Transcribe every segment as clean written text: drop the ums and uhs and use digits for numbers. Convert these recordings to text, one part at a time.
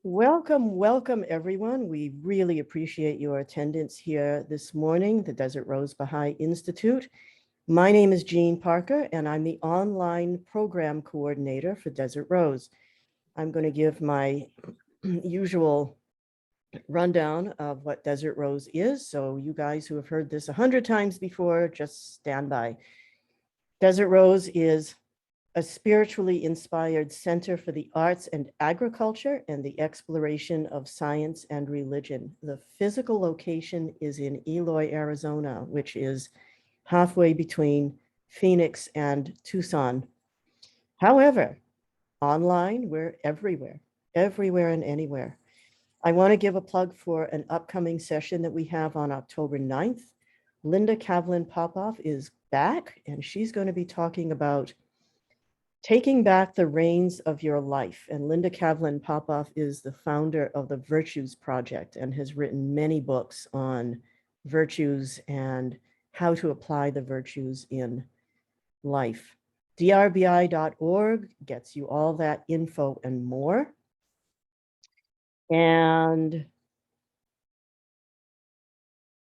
Welcome, welcome everyone. We really appreciate your attendance here this morning, the Desert Rose Baha'i Institute. My name is Jean Parker and I'm the online program coordinator for Desert Rose. I'm going to give my usual rundown of what Desert Rose is. So you guys who have heard this 100 times before, just stand by. Desert Rose is a spiritually inspired center for the arts and agriculture and the exploration of science and religion. The physical location is in Eloy, Arizona, which is halfway between Phoenix and Tucson. However, online, we're everywhere and anywhere. I want to give a plug for an upcoming session that we have on October 9th. Linda Kavlin Popoff is back, and she's going to be talking about taking back the reins of your life. And Linda Kavlin Popoff is the founder of the Virtues Project and has written many books on virtues and how to apply the virtues in life. drbi.org gets you all that info and more. And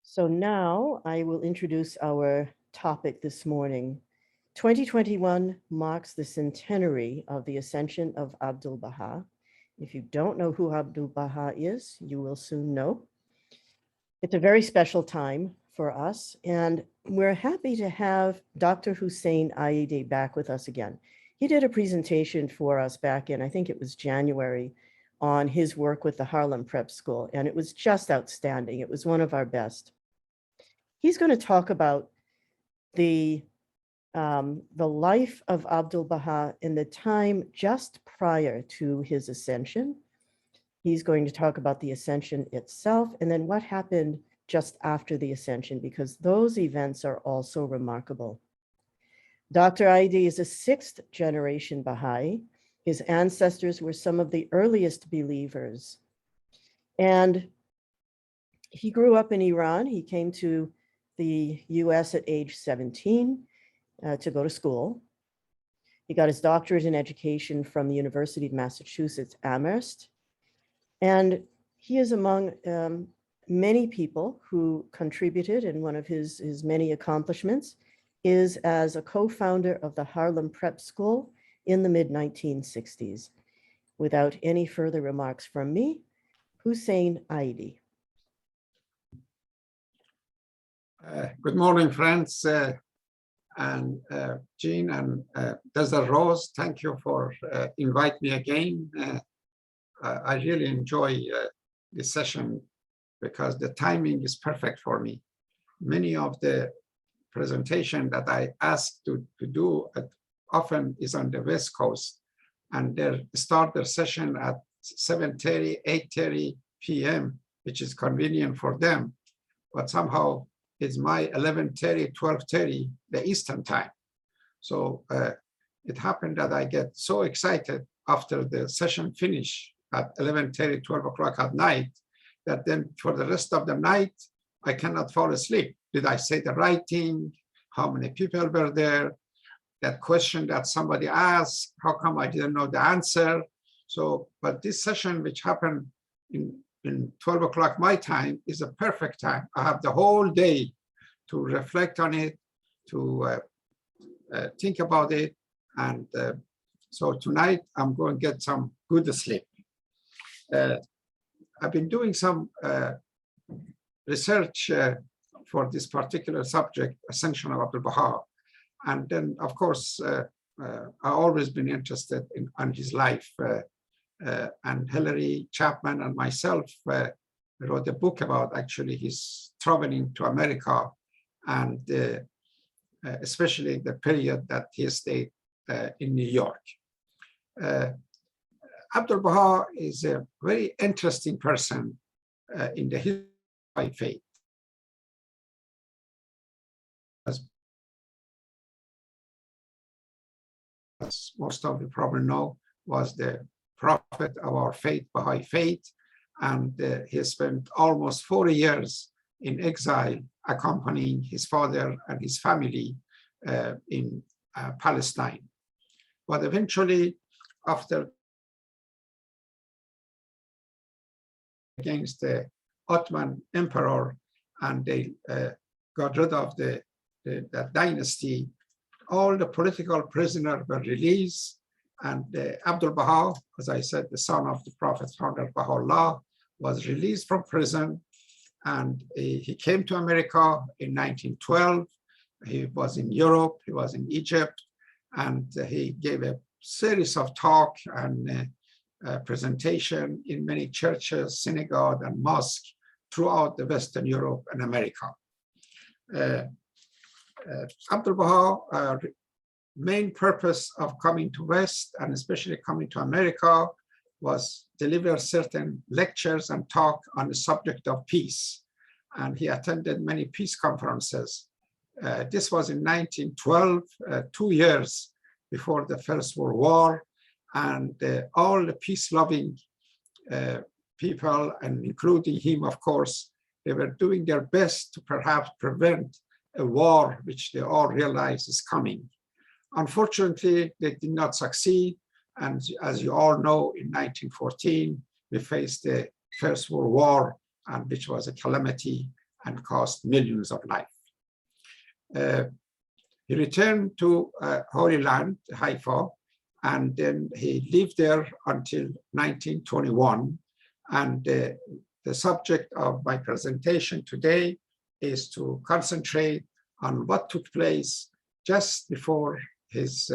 so now I will introduce our topic this morning. 2021 marks the centenary of the ascension of Abdu'l-Baha. If you don't know who Abdu'l-Baha is, you will soon know. It's a very special time for us, and we're happy to have Dr. Hussein Aidi back with us again. He did a presentation for us back in, I think it was January, on his work with the Harlem Prep School, and it was just outstanding. It was one of our best. He's going to talk about the life of Abdu'l-Baha in the time just prior to his ascension. He's going to talk about the ascension itself and then what happened just after the ascension, because those events are also remarkable. Dr. Aidi is a 6th generation Baha'i. His ancestors were some of the earliest believers. And he grew up in Iran. He came to the US at age 17. To go to school. He got his doctorate in education from the University of Massachusetts, Amherst. And he is among many people who contributed, and one of his many accomplishments is as a co-founder of the Harlem Prep School in the mid-1960s. Without any further remarks from me, Hussein Aidi. Good morning, friends. And Jean and Desert Rose, thank you for inviting me again. I really enjoy this session because the timing is perfect for me. Many of the presentation that I asked to do often is on the West Coast, and they start their session at 7:30, 8:30 p.m., which is convenient for them, but somehow it's my 11:30, 12:30, the Eastern time. So it happened that I get so excited after the session finish at 11:30, 12 o'clock at night, that then for the rest of the night, I cannot fall asleep. Did I say the right thing? How many people were there? That question that somebody asked, how come I didn't know the answer? So, but this session, which happened in 12 o'clock my time, is a perfect time. I have the whole day to reflect on it, to think about it. And so tonight I'm going to get some good sleep. I've been doing some research for this particular subject, Ascension of Abdu'l-Baha. And then, of course, I've always been interested in his life. And Hillary Chapman and myself wrote a book about actually his traveling to America, and especially the period that he stayed in New York. Abdu'l-Baha is a very interesting person in the history of faith. As most of you probably know, was the prophet of our faith, Baha'i faith, and he spent almost 40 years in exile, accompanying his father and his family in Palestine. But eventually, after against the Ottoman emperor, and they got rid of that dynasty. All the political prisoners were released, and Abdu'l-Baha, as I said, the son of the Prophet Covenant of Baha'u'llah, was released from prison, and he came to America in 1912. He was in Europe, he was in Egypt, and he gave a series of talk and presentation in many churches, synagogue, and mosques throughout the Western Europe and America. Abdu'l-Baha main purpose of coming to West, and especially coming to America, was deliver certain lectures and talk on the subject of peace. And he attended many peace conferences. This was in 1912, 2 years before the First World War. And all the peace-loving people, and including him, of course, they were doing their best to perhaps prevent a war which they all realize is coming. Unfortunately, they did not succeed. And as you all know, in 1914, we faced the First World War, and which was a calamity and cost millions of lives. He returned to Holy Land, Haifa, and then he lived there until 1921. And the subject of my presentation today is to concentrate on what took place just before his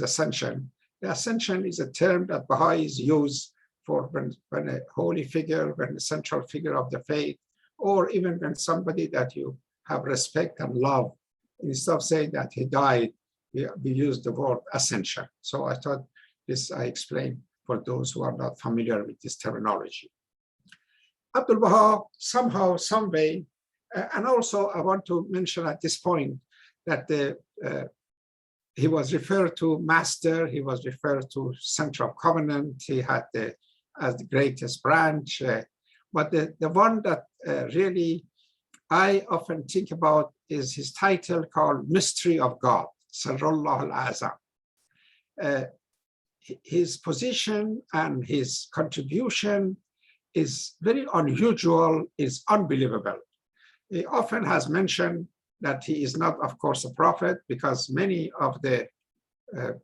ascension. The ascension is a term that Baha'is use for when a holy figure, when a central figure of the faith, or even when somebody that you have respect and love, instead of saying that he died, we use the word ascension. So I thought this I explained for those who are not familiar with this terminology. Abdu'l-Baha, somehow, some way, and also I want to mention at this point that he was referred to master, he was referred to center of covenant, he had as the greatest branch, but the one that really I often think about is his title called Mystery of God, Sirrullah al-Azam. His position and his contribution is very unusual, is unbelievable. He often has mentioned that he is not, of course, a prophet, because many of the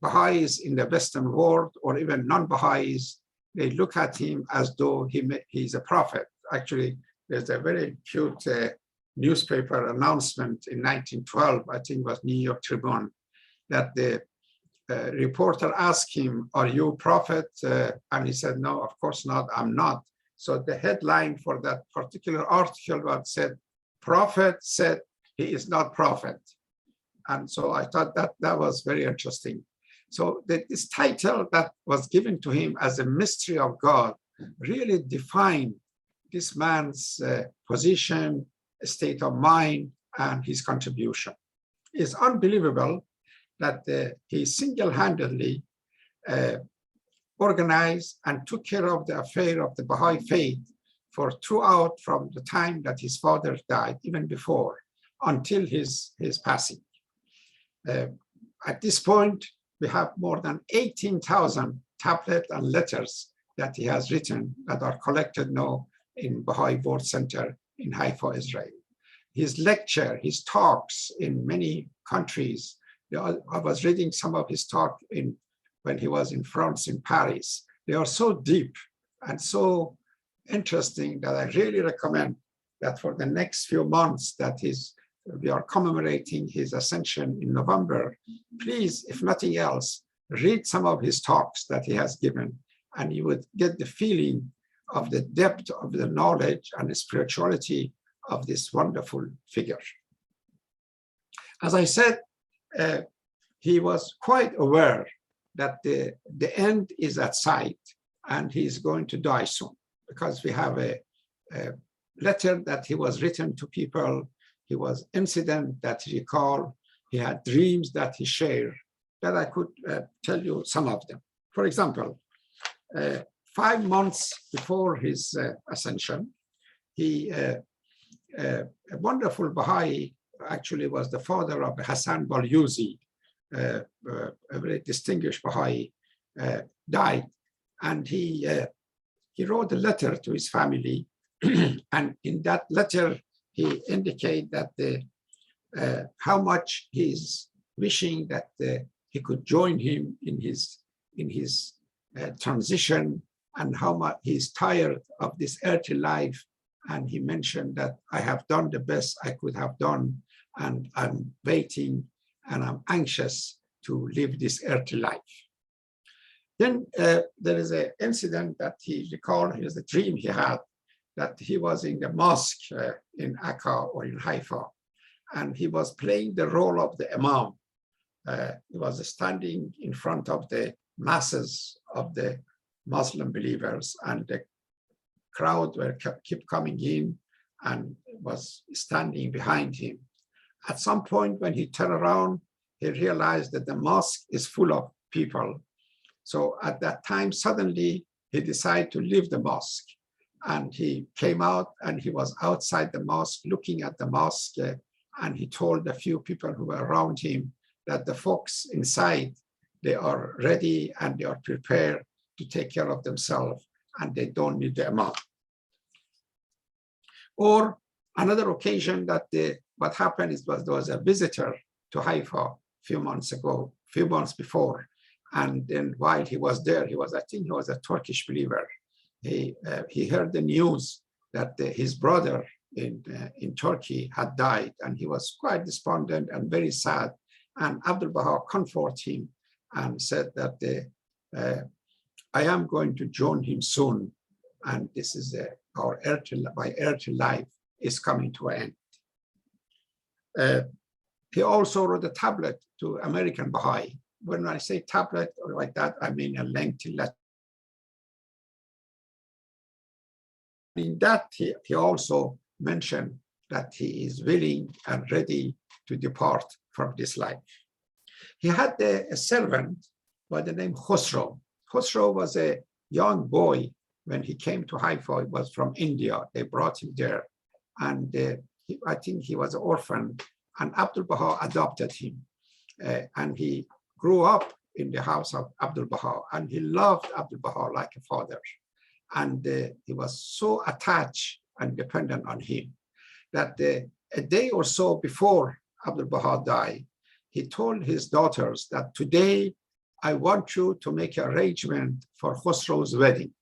Baha'is in the Western world, or even non-Baha'is, they look at him as though he's a prophet. Actually, there's a very cute newspaper announcement in 1912, I think it was New York Tribune, that the reporter asked him, "Are you a prophet?" And he said, "No, of course not, I'm not." So the headline for that particular article was said, "Prophet said he is not prophet." And so I thought that was very interesting. So this title that was given to him as a mystery of God really defined this man's position, state of mind, and his contribution. It's unbelievable that he single-handedly organized and took care of the affair of the Baha'i faith for throughout, from the time that his father died, even before, until his passing. At this point, we have more than 18,000 tablets and letters that he has written that are collected now in Baha'i World Center in Haifa, Israel. His lecture, his talks in many countries. I was reading some of his talk when he was in France, in Paris. They are so deep and so interesting that I really recommend that for the next few months that we are commemorating his ascension in November, please, if nothing else, read some of his talks that he has given, and you would get the feeling of the depth of the knowledge and the spirituality of this wonderful figure. As I said, he was quite aware that the end is at sight and he's going to die soon, because we have a letter that he was written to people. He was incident that he recalled. He had dreams that he shared, that I could tell you some of them. For example, 5 months before his ascension, a wonderful Baha'i, actually was the father of Hassan Balyuzi, a very distinguished Baha'i, died. And he he wrote a letter to his family, and in that letter, he indicated that how much he's wishing that he could join him in his transition, and how much he's tired of this earthly life. And he mentioned that I have done the best I could have done, and I'm waiting and I'm anxious to live this earthly life. Then there is an incident that he recalled. It was a dream he had, that he was in the mosque in Akka or in Haifa, and he was playing the role of the imam. He was standing in front of the masses of the Muslim believers, and the crowd kept coming in and was standing behind him. At some point when he turned around, he realized that the mosque is full of people. So at that time, suddenly he decided to leave the mosque, and he came out and he was outside the mosque looking at the mosque, and he told a few people who were around him that the folks inside, they are ready and they are prepared to take care of themselves, and they don't need the imam. Or another occasion that what happened is there was a visitor to Haifa a few months before, and then while he was there, I think he was a Turkish believer. He heard the news that his brother in Turkey had died, and he was quite despondent and very sad. And Abdu'l-Baha comforted him and said that I am going to join him soon, and this is my earthly life is coming to an end. He also wrote a tablet to American Baha'i. When I say tablet or like that, I mean a lengthy letter. In that, he also mentioned that he is willing and ready to depart from this life. He had a servant by the name Khosrow. Khosrow was a young boy when he came to Haifa. He was from India. They brought him there. And I think he was an orphan, and Abdu'l-Baha adopted him. And he grew up in the house of Abdu'l-Baha, and he loved Abdu'l-Baha like a father. And he was so attached and dependent on him that a day or so before Abdu'l-Baha died, he told his daughters that today I want you to make an arrangement for Khosrow's wedding.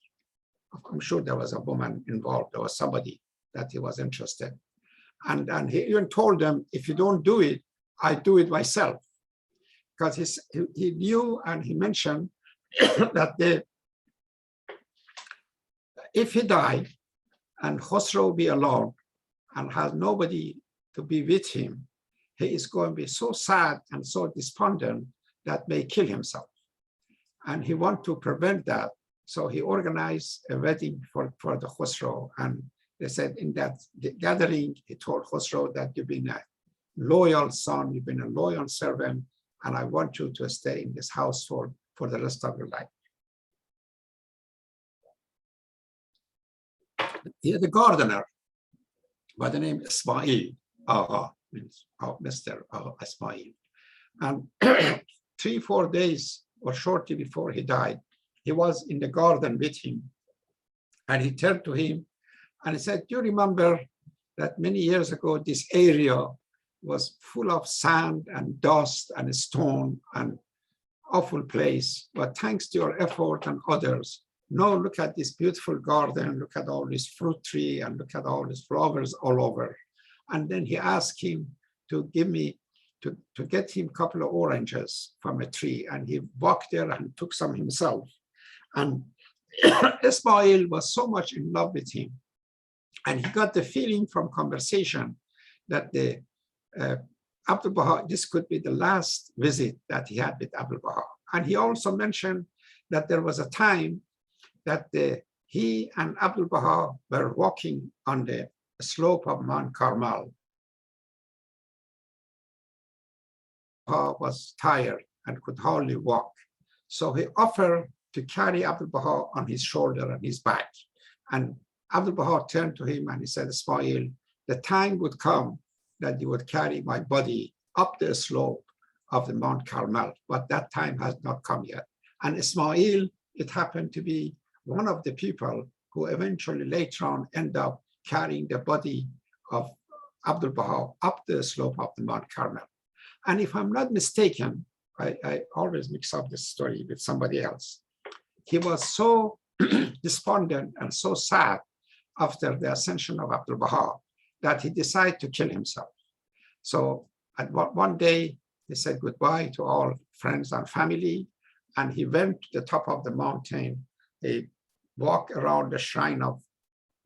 I'm sure there was a woman involved. There was somebody that he was interested. And he even told them, if you don't do it, I do it myself. Because he knew, and he mentioned that if he died and Khosrow be alone and has nobody to be with him, he is going to be so sad and so despondent that may kill himself. And he wanted to prevent that. So he organized a wedding for the Khosrow. And they said in that gathering, he told Khosrow that you've been a loyal son, you've been a loyal servant, and I want you to stay in this household for the rest of your life. He had a gardener by the name Ismail, means Mr. Ismail. And 3-4 days or shortly before he died, he was in the garden with him. And he turned to him and he said, do you remember that many years ago, this area was full of sand and dust and stone and awful place. But thanks to your effort and others, now look at this beautiful garden, look at all this fruit tree, and look at all these flowers all over. And then he asked him to get him a couple of oranges from a tree. And he walked there and took some himself. And Ismail was so much in love with him. And he got the feeling from conversation that Abdu'l-Baha, this could be the last visit that he had with Abdu'l-Baha. And he also mentioned that there was a time that he and Abdu'l-Baha were walking on the slope of Mount Carmel. Baha was tired and could hardly walk. So he offered to carry Abdu'l-Baha on his shoulder and his back. And Abdu'l-Baha turned to him and he said, Ismail, the time would come that you would carry my body up the slope of the Mount Carmel, but that time has not come yet. And Ismail, it happened to be one of the people who eventually later on end up carrying the body of Abdu'l-Baha up the slope of the Mount Carmel. And if I'm not mistaken, I always mix up this story with somebody else. He was so despondent and so sad after the ascension of Abdu'l-Baha that he decided to kill himself. So one day he said goodbye to all friends and family, and he went to the top of the mountain. He walked around the shrine of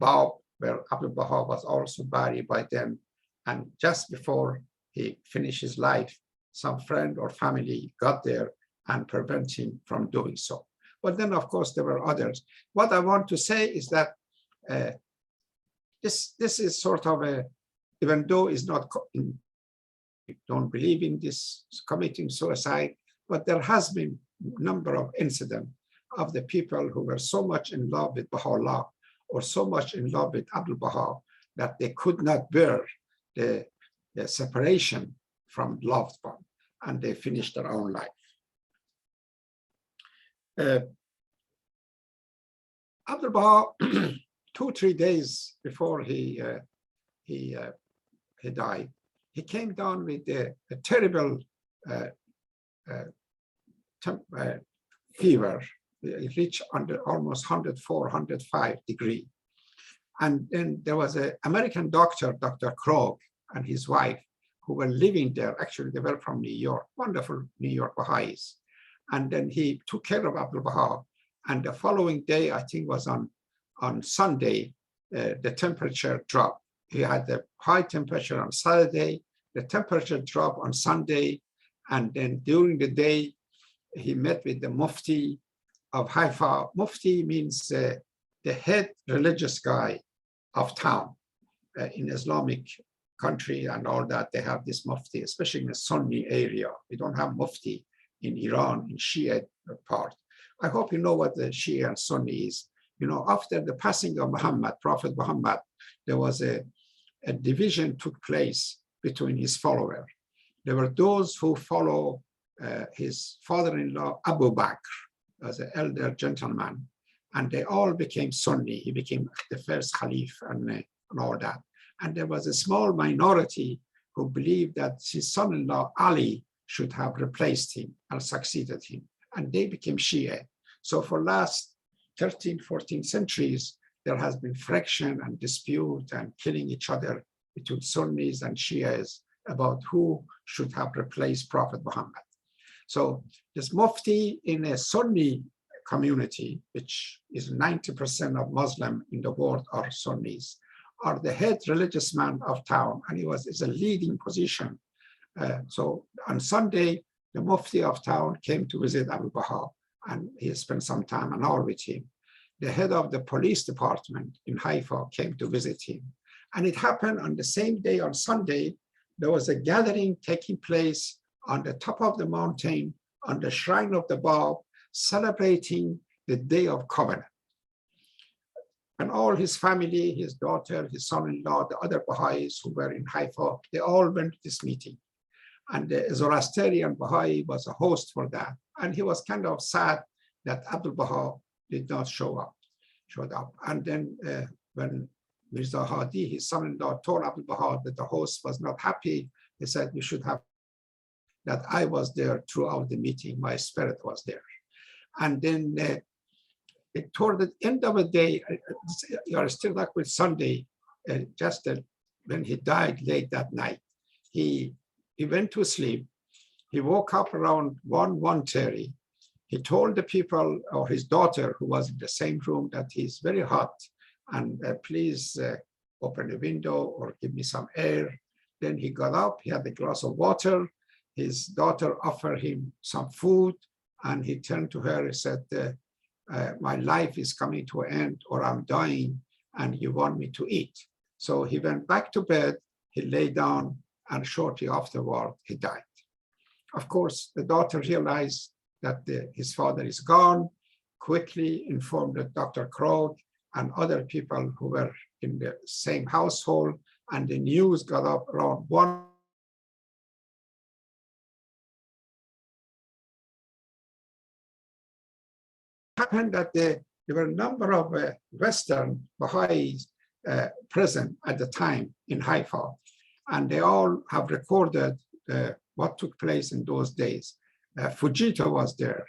Bab, where Abdu'l-Baha was also buried by them. And just before he finished his life, some friend or family got there and prevented him from doing so. But then, of course, there were others. What I want to say is that this is sort of a, even though it's not, don't believe in this committing suicide, but there has been a number of incidents of the people who were so much in love with Baha'u'llah or so much in love with Abdu'l-Baha that they could not bear the separation from loved one, and they finished their own life. Abdu'l-Baha, 2-3 days before he died, he came down with a terrible fever. It reached under almost 104, 105 degrees. And then there was an American doctor, Dr. Krog, and his wife, who were living there. Actually, they were from New York, wonderful New York Baha'is. And then he took care of Abdu'l-Baha. And the following day, I think was on Sunday, the temperature dropped. He had the high temperature on Saturday, the temperature dropped on Sunday. And then during the day, he met with the Mufti of Haifa. Mufti means the head religious guy of town. In Islamic country and all that, they have this Mufti, especially in the Sunni area. We don't have Mufti in Iran, in Shia part. I hope you know what the Shia and Sunni is. You know, after the passing of Muhammad, Prophet Muhammad, there was a division took place between his followers. There were those who follow his father-in-law, Abu Bakr, as an elder gentleman, and they all became Sunni. He became the first Caliph and all that. And there was a small minority who believed that his son-in-law, Ali, should have replaced him and succeeded him. And they became Shia. So for last 13, 14 centuries, there has been friction and dispute and killing each other between Sunnis and Shias about who should have replaced Prophet Muhammad. So this Mufti in a Sunni community, which is 90% of Muslim in the world are Sunnis, are the head religious man of town, and he is a leading position. So on Sunday, the Mufti of town came to visit Abdu'l-Baha, and he spent some time, an hour with him. The head of the police department in Haifa came to visit him. And it happened on the same day, on Sunday, there was a gathering taking place on the top of the mountain, on the shrine of the Bab, celebrating the Day of Covenant. And all his family, his daughter, his son-in-law, the other Baha'is who were in Haifa, they all went to this meeting. And the Zoroastrian Baha'i was a host for that. And he was kind of sad that Abdu'l-Baha did not showed up. And then when Mirza Hadi, his son-in-law, told Abdu'l-Baha that the host was not happy, he said, you should have that I was there throughout the meeting, my spirit was there. And then toward the end of the day, you are still like with Sunday, when he died late that night, he went to sleep. He woke up around 1:30. He told the people, or his daughter, who was in the same room, that he's very hot, and please open the window or give me some air. Then he got up, he had a glass of water. His daughter offered him some food, and he turned to her and said, my life is coming to an end, or I'm dying, and you want me to eat. So he went back to bed, he lay down, and shortly afterward, he died. Of course, the daughter realized that his father is gone, quickly informed Dr. Krog and other people who were in the same household, and the news got up around 1. Happened that there were a number of Western Baha'is present at the time in Haifa, and they all have recorded what took place in those days. Fujita was there.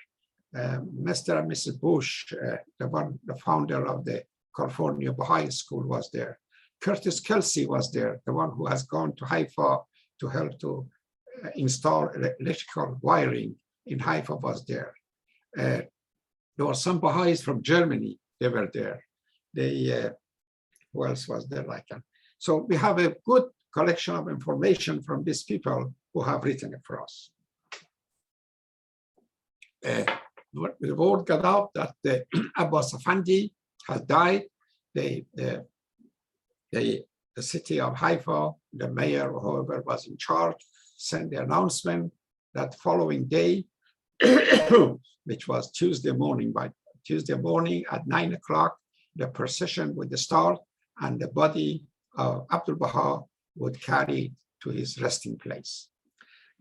Mr. and Mrs. Bush, the founder of the California Baha'i School, was there. Curtis Kelsey was there, the one who has gone to Haifa to help to install electrical wiring in Haifa, was there. There were some Baha'is from Germany, they were there. Who else was there like that? So we have a good collection of information from these people who have written it for us. The word got out that the Abbas Effendi has died. The city of Haifa, the mayor or whoever was in charge, sent the announcement that following day, which was Tuesday morning, at 9 o'clock, the procession would start and the body of Abdu'l-Baha would carry to his resting place.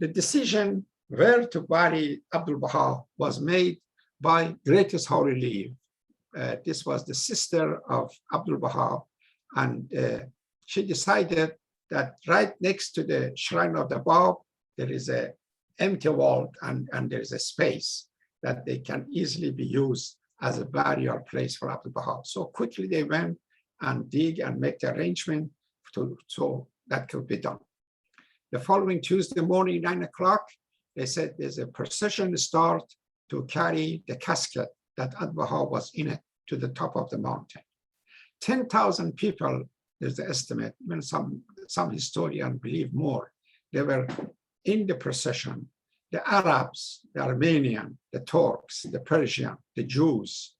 The decision where to bury Abdu'l-Baha was made by Greatest Holy Leave. This was the sister of Abdu'l-Baha, and she decided that right next to the shrine of the Bab, there is an empty wall and there is a space that they can easily be used as a burial place for Abdu'l-Baha. So quickly they went and dig and make the arrangement so that could be done. The following Tuesday morning, 9 o'clock, they said there's a procession start to carry the casket that Abdu'l-Baha was in it to the top of the mountain. 10,000 people, there's the estimate, even some historians believe more. They were in the procession. The Arabs, the Armenians, the Turks, the Persians, the Jews,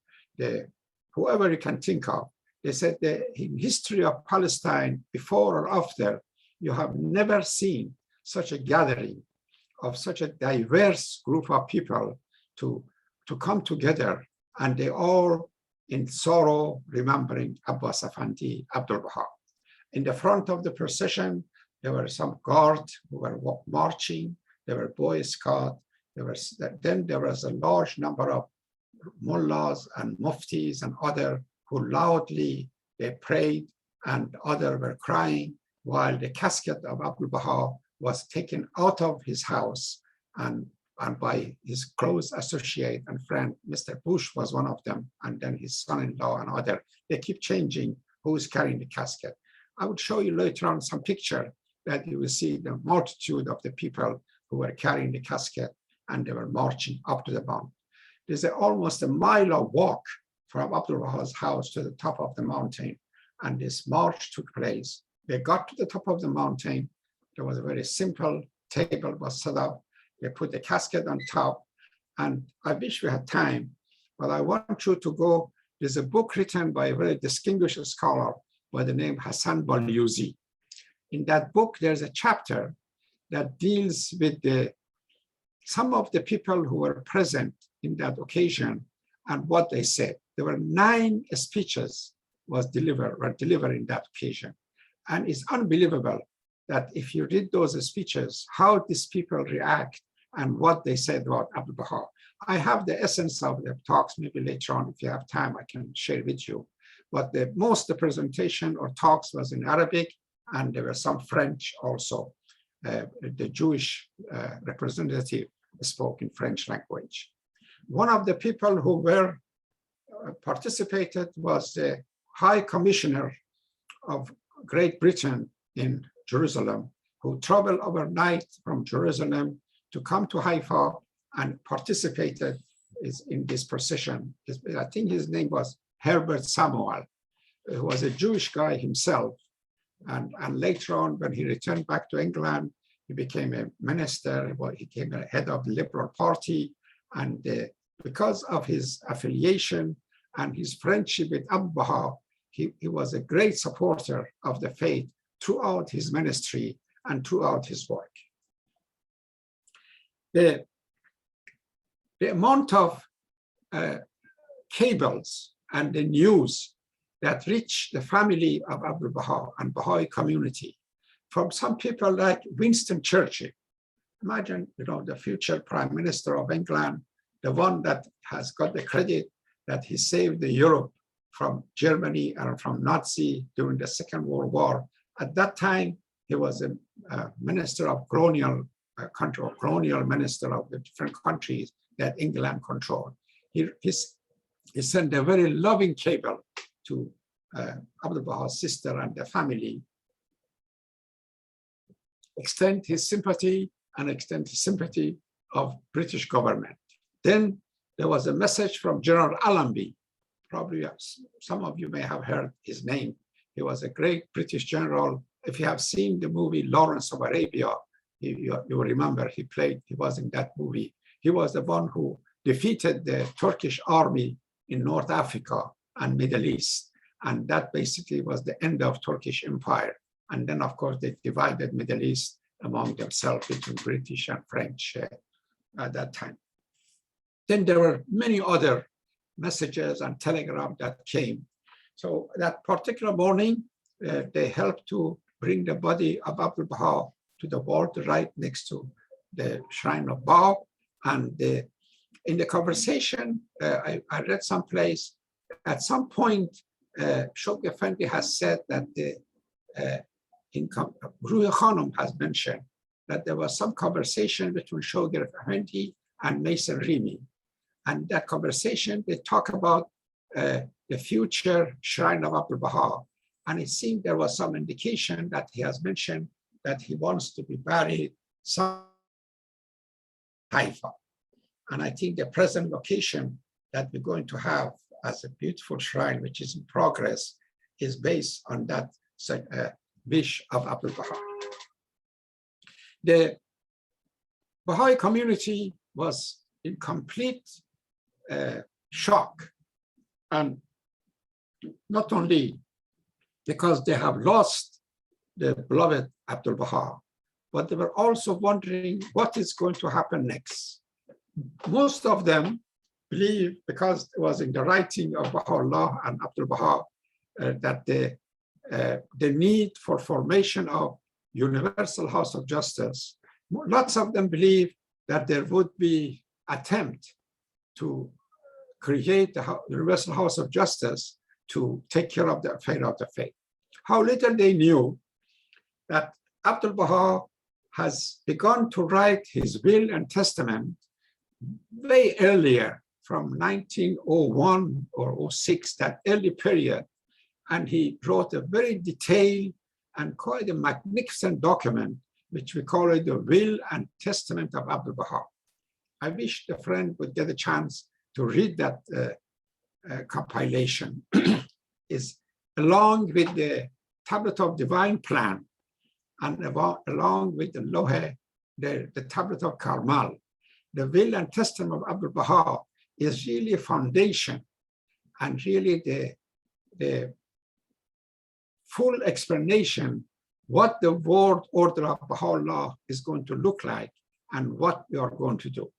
whoever you can think of. They said that in history of Palestine, before or after, you have never seen such a gathering of such a diverse group of people to come together, and they all in sorrow remembering Abbas Effendi, Abdu'l-Baha. In the front of the procession, there were some guards who were marching, there were Boy Scouts, then there was a large number of mullahs and muftis and other who loudly they prayed, and others were crying while the casket of Abdu'l-Baha was taken out of his house and by his close associate and friend, Mr. Bush was one of them, and then his son-in-law and other. They keep changing who is carrying the casket. I would show you later on some picture that you will see the multitude of the people who were carrying the casket, and they were marching up to the mountain. There's almost a mile of walk from Abdu'l-Baha's house to the top of the mountain, and this march took place. They got to the top of the mountain. There was a very simple table was set up. They put the casket on top, and I wish we had time, but I want you to go. There's a book written by a very distinguished scholar by the name Hassan Balyuzi. In that book, there's a chapter that deals with some of the people who were present in that occasion and what they said. There were 9 speeches were delivered in that occasion. And it's unbelievable that if you read those speeches, how these people react and what they said about Abdu'l-Baha. I have the essence of the talks, maybe later on, if you have time, I can share with you. But the presentation or talks was in Arabic, and there were some French also. The Jewish representative spoke in French language. One of the people who were participated was the High Commissioner of Great Britain in Jerusalem, who traveled overnight from Jerusalem to come to Haifa and participated in this procession. I think his name was Herbert Samuel, who was a Jewish guy himself. And later on, when he returned back to England, he became a minister, he became a head of the Liberal Party. And because of his affiliation and his friendship with Abdu'l-Baha, he was a great supporter of the faith throughout his ministry and throughout his work. The amount of cables and the news that reached the family of Abdu'l-Baha and Baha'i community from some people like Winston Churchill. Imagine, the future Prime Minister of England, the one that has got the credit that he saved Europe from Germany and from Nazi during the Second World War. At that time, he was a minister of colonial control, colonial minister of the different countries that England controlled. He sent a very loving cable to Abdu'l-Baha's sister and the family, extend his sympathy and extend the sympathy of British government. Then there was a message from General Allenby. Probably some of you may have heard his name. He was a great British general. If you have seen the movie Lawrence of Arabia, you will remember he was in that movie. He was the one who defeated the Turkish army in North Africa and Middle East. And that basically was the end of Turkish empire. And then, of course, they divided Middle East among themselves between British and French at that time. Then there were many other messages and telegrams that came. So that particular morning, they helped to bring the body of Abdu'l-Baha to the vault right next to the shrine of Ba. And in the conversation, I read someplace, at some point, Shoghi Effendi has said that Ruhi Khanum has mentioned that there was some conversation between Shoghi Effendi and Mason Rimi. And that conversation, they talk about the future shrine of Abdu'l-Baha. And it seemed there was some indication that he has mentioned that he wants to be buried in Haifa. And I think the present location that we're going to have as a beautiful shrine, which is in progress, is based on that wish of Abdu'l-Baha. The Baha'i community was in complete shock, and not only because they have lost the beloved Abdu'l-Baha, but they were also wondering what is going to happen next. Most of them believe, because it was in the writing of Baha'u'llah and Abdu'l-Baha, that the need for formation of universal house of justice, lots of them believe that there would be attempt to create the universal house of justice to take care of the affair of the faith. How little they knew that Abdu'l-Baha has begun to write his will and testament way earlier, from 1901 or 06, that early period. And he wrote a very detailed and quite a magnificent document, which we call it the Will and Testament of Abdu'l-Baha. I wish the friend would get a chance to read that compilation. Is along with the Tablet of Divine Plan and along with the Lohe, the Tablet of Carmel. The Will and Testament of Abdu'l-Baha is really a foundation and really the full explanation what the world order of Baha'u'llah is going to look like and what we are going to do.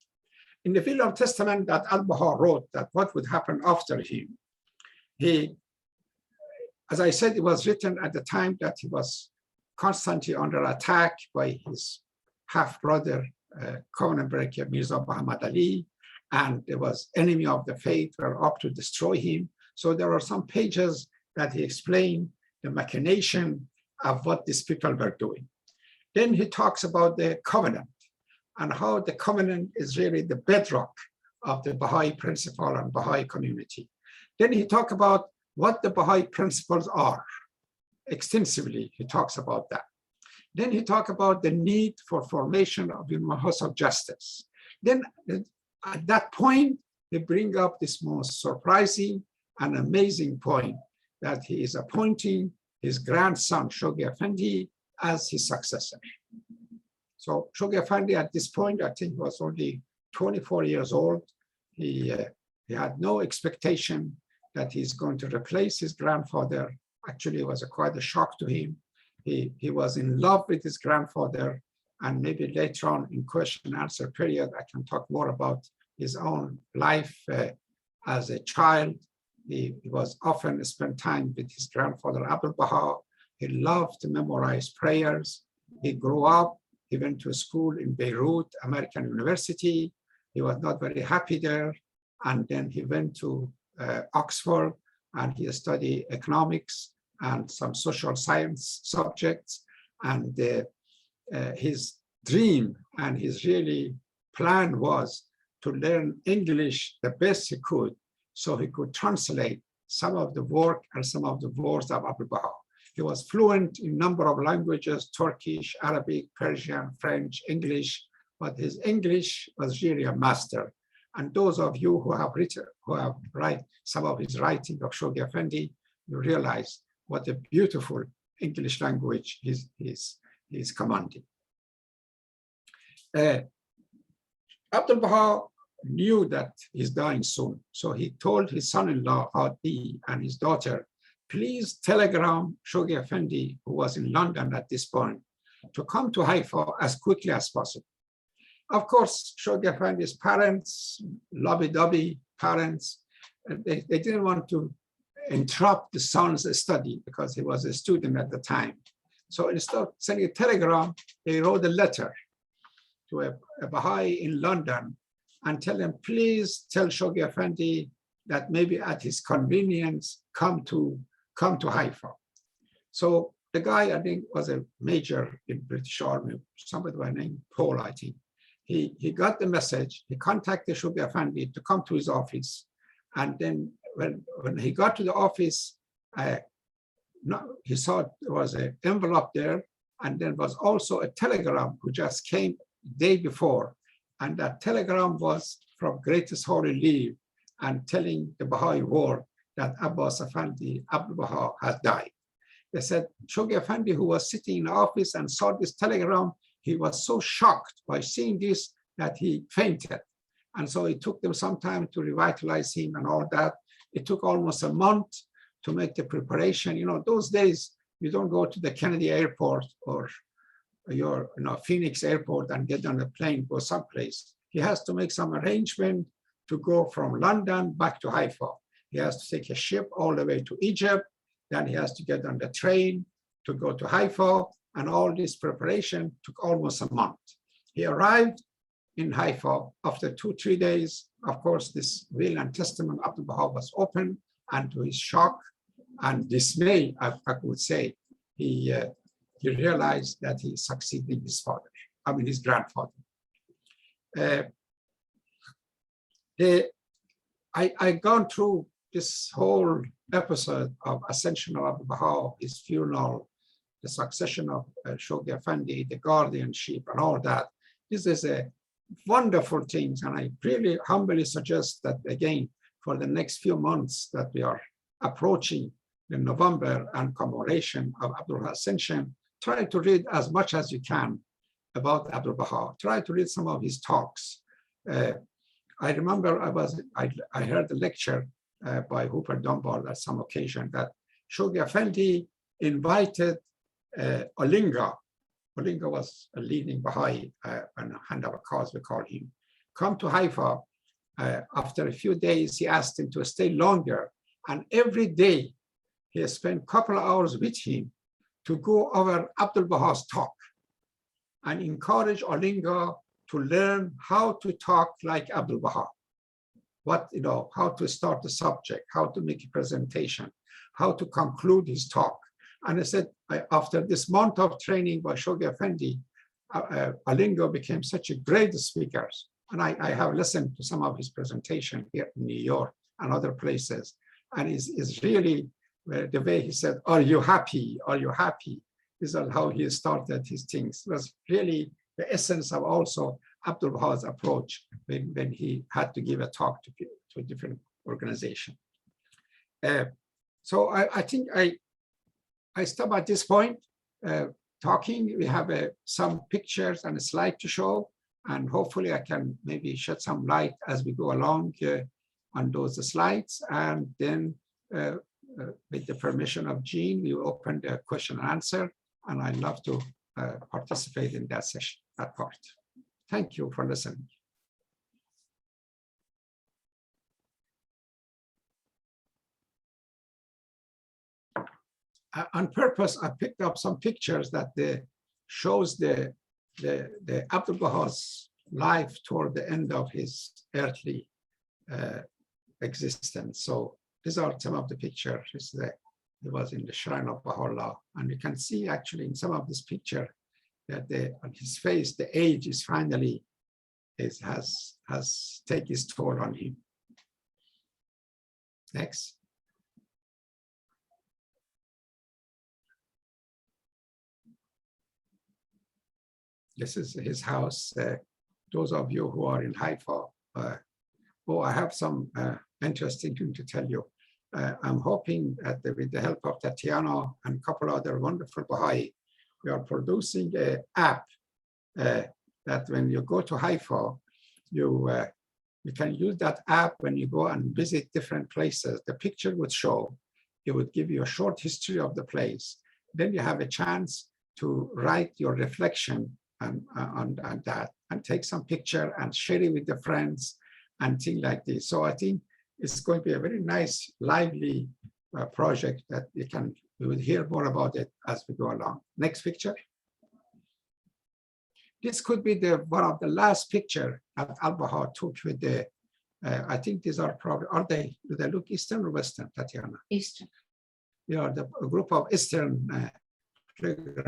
In the Will of Testament that Al-Baha wrote, that what would happen after him, as I said, it was written at the time that he was constantly under attack by his half-brother, Covenant breaker Mirza Muhammad Ali, and there was enemy of the faith were up to destroy him. So there are some pages that he explained the machination of what these people were doing. Then he talks about the covenant and how the covenant is really the bedrock of the Baha'i principle and Baha'i community. Then he talks about what the Baha'i principles are. Extensively, he talks about that. Then he talks about the need for formation of the house of justice. Then at that point, they bring up this most surprising and amazing point that he is appointing his grandson, Shoghi Effendi, as his successor. So Shoghi Effendi at this point, I think, was only 24 years old. He had no expectation that he's going to replace his grandfather. Actually, it was quite a shock to him. He was in love with his grandfather, and maybe later on in question and answer period, I can talk more about his own life as a child. He was often spent time with his grandfather, Abdu'l-Baha. He loved to memorize prayers. He grew up, he went to school in Beirut, American University. He was not very happy there. And then he went to Oxford, and he studied economics and some social science subjects. And his dream and his really plan was to learn English the best he could, so he could translate some of the work and some of the words of Abdu'l-Baha. He was fluent in a number of languages: Turkish, Arabic, Persian, French, English, but his English was really a master. And those of you who have read some of his writing of Shoghi Effendi, you realize what a beautiful English language he's commanding. Abdu'l-Baha knew that he's dying soon, so he told his son-in-law Hadi and his daughter, please telegram Shoghi Effendi, who was in London at this point, to come to Haifa as quickly as possible. Of course, Shoghi Effendi's parents, lovey-dovey parents, they didn't want to interrupt the son's study because he was a student at the time. So instead of sending a telegram, they wrote a letter to a Baha'i in London and tell him, please tell Shoghi Effendi that maybe at his convenience, come to Haifa. So the guy, I think, was a major in British Army, somebody by the name Paul, I think. He got the message, he contacted Shoghi Effendi to come to his office. And then when he got to the office, he saw there was an envelope there, and there was also a telegram which just came the day before. And that telegram was from Greatest Holy Leave and telling the Baha'i world that Abbas Effendi, Abdu'l-Baha, has died. They said Shoghi Effendi, who was sitting in the office and saw this telegram, he was so shocked by seeing this that he fainted. And so it took them some time to revitalize him and all that. It took almost a month to make the preparation. You know, those days, you don't go to the Kennedy Airport or your Phoenix Airport and get on a plane, go someplace. He has to make some arrangement to go from London back to Haifa. He has to take a ship all the way to Egypt. Then he has to get on the train to go to Haifa. And all this preparation took almost a month. He arrived in Haifa after 2-3 days. Of course, this will and testament of Abdu'l-Baha was open, and to his shock and dismay, I would say, he realized that he succeeded his father, his grandfather. I've gone through this whole episode of Ascension of Abdu'l-Baha, his funeral, the succession of Shoghi Effendi, the guardianship, and all that. This is a wonderful thing, and I really humbly suggest that, again, for the next few months that we are approaching in November and commemoration of Abdu'l-Baha's ascension, try to read as much as you can about Abdu'l-Baha. Try to read some of his talks. I remember I heard a lecture by Hooper Dunbar at some occasion that Shoghi Effendi invited Olinga. Olinga was a leading Baha'i and a hand of a cause, we call him, come to Haifa. After a few days, he asked him to stay longer. And every day, he spent a couple of hours with him to go over Abdu'l-Baha's talk and encourage Olinga to learn how to talk like Abdu'l-Baha. How to start the subject, how to make a presentation, how to conclude his talk. And I said, after this month of training by Shoghi Effendi, Olinga became such a great speaker. And I have listened to some of his presentation here in New York and other places. And it's really the way he said, are you happy? Are you happy? This is how he started his things. It was really the essence of also Abdu'l-Baha's approach when he had to give a talk to a different organization. So I think I stop at this point talking. We have some pictures and a slide to show, and hopefully I can maybe shed some light as we go along on those slides. And then with the permission of Jean, we will open the question and answer, and I'd love to participate in that session, that part. Thank you for listening. On purpose, I picked up some pictures that shows the Abdu'l-Baha's life toward the end of his earthly existence. So these are some of the pictures. He was in the shrine of Baha'u'llah, and you can see actually in some of this picture that on his face, the age is finally has taken its toll on him. Next. This is his house. Those of you who are in Haifa, I have some interesting thing to tell you. I'm hoping that with the help of Tatiana and a couple other wonderful Baha'i, we are producing an app that when you go to Haifa, you can use that app when you go and visit different places. The picture would show, it would give you a short history of the place. Then you have a chance to write your reflection on that and take some picture and share it with the friends and things like this. So I think it's going to be a very nice, lively project that we will hear more about it as we go along. Next picture. This could be one of the last picture that Abdu'l-Baha took with the, I think these are probably, do they look Eastern or Western, Tatiana? Eastern. They are the group of Eastern pilgrims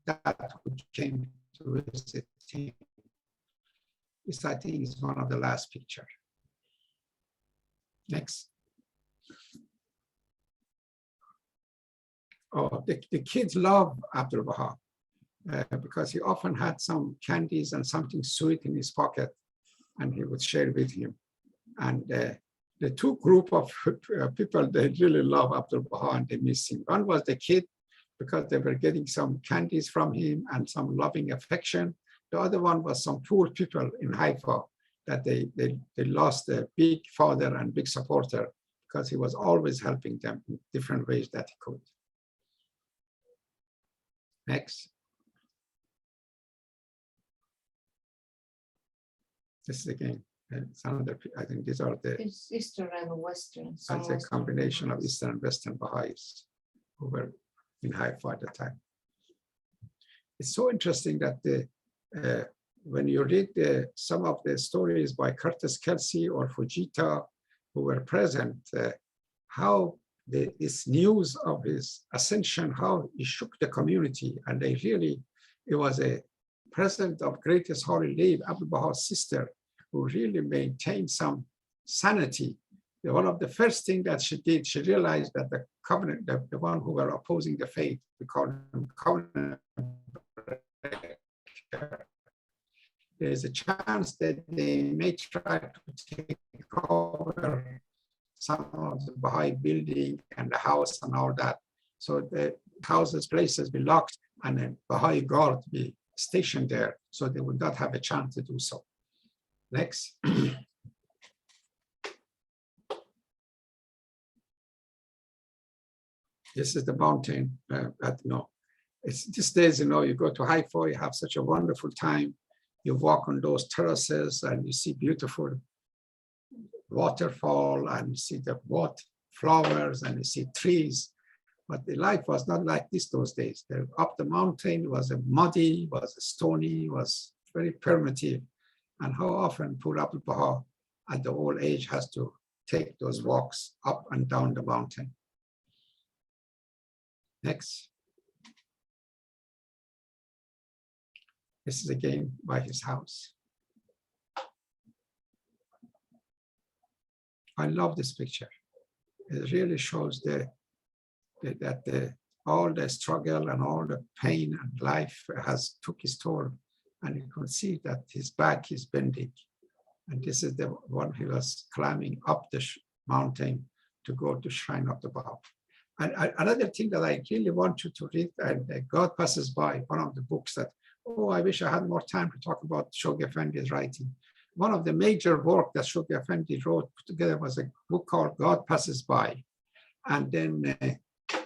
that who came to visit him. This, I think, is one of the last picture. Next. Oh, the kids love Abdu'l-Baha because he often had some candies and something sweet in his pocket, and he would share with him. And the two group of people, they really love Abdu'l-Baha and they miss him. One was the kid, because they were getting some candies from him and some loving affection. The other one was some poor people in Haifa that they lost a big father and big supporter because he was always helping them in different ways that he could. Next. This is again, I think these are the It's Eastern and Western. It's a combination of Eastern and Western Baha'is who were in Haifa at the time. It's so interesting that when you read some of the stories by Curtis Kelsey or Fujita, who were present, how this news of his ascension, how he shook the community, and they really, it was a president of Greatest Holy Leave, Abdu'l-Baha's sister, who really maintained some sanity. One of the first things that she did, she realized that the covenant, the one who were opposing the faith, we call them covenant. There's a chance that they may try to take over some of the Baha'i building and the house and all that. So the houses, places be locked and a Baha'i guard be stationed there, so they would not have a chance to do so. Next. This is the mountain it's these days, you go to Haifa, you have such a wonderful time. You walk on those terraces and you see beautiful waterfall and you see the flowers and you see trees. But the life was not like this those days. Up the mountain was muddy, was stony, was very primitive. And how often poor Abdu'l-Baha at the old age has to take those walks up and down the mountain. Next. This is again by his house. I love this picture. It really shows all the struggle and all the pain and life has took its toll. And you can see that his back is bending. And this is the one he was climbing up the mountain to go to Shrine of the Bab. And another thing that I really want you to read, and God Passes By, one of the books that, I wish I had more time to talk about Shoghi Effendi's writing. One of the major work that Shoghi Effendi wrote together was a book called God Passes By. And then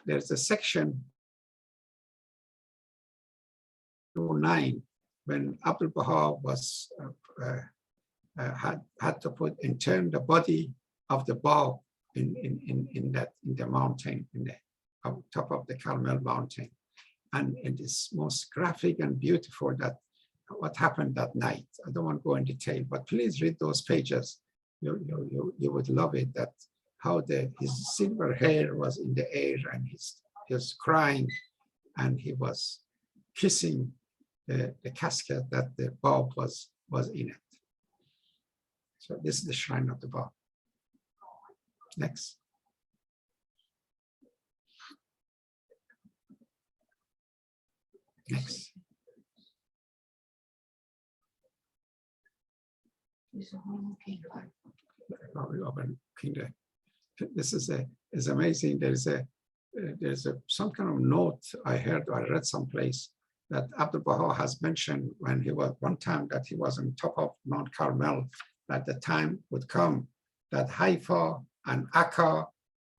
there's a section 9 when Abdu'l-Baha was had to intern the body of the Bab in the mountain, on top of the Carmel mountain. And it is most graphic and beautiful that what happened that night. I don't want to go in detail, but please read those pages. you would love it, that how his silver hair was in the air, and he was crying, and he was kissing the casket that the Bab was in it. So this is the shrine of the Bab. Next. Next. This is amazing. There's some kind of note I read someplace that Abdu'l-Baha has mentioned when he was one time that he was on top of Mount Carmel, that the time would come that Haifa and Akka